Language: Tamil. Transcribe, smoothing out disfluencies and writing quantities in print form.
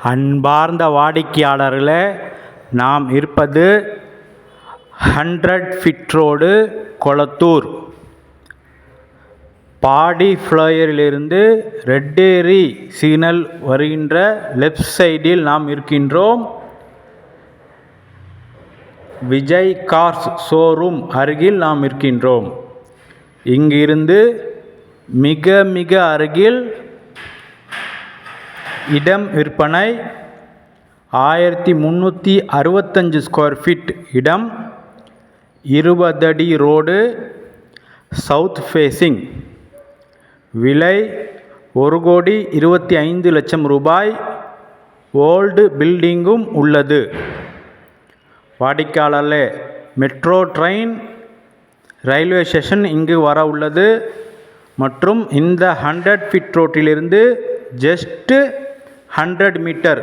அன்பார்ந்த வாடிக்கையாளர்களே, நாம் இருப்பது 100 ஃபீட் ரோடு, கொளத்தூர். பாடி ஃப்ளையரிலிருந்து ரெட்டேரி சிக்னல் வருகின்ற லெஃப்ட் சைடில் நாம் இருக்கின்றோம். விஜய் கார்ஸ் ஷோரூம் அருகில் நாம் இருக்கின்றோம். இங்கிருந்து மிக மிக அருகில் இடம் விற்பனை 1365 ஸ்கொயர் ஃபீட் இடம், 20 அடி ரோடு, சவுத் ஃபேஸிங். விலை 1,25,00,000 ரூபாய். ஓல்டு பில்டிங்கும் உள்ளது. வாடிக்கையாளர்களே, மெட்ரோ ட்ரெயின், ரயில்வே ஸ்டேஷன் இங்கு வர உள்ளது. மற்றும் இந்த 100 ஃபீட் ரோட்டிலிருந்து ஜஸ்ட் 100 மீட்டர்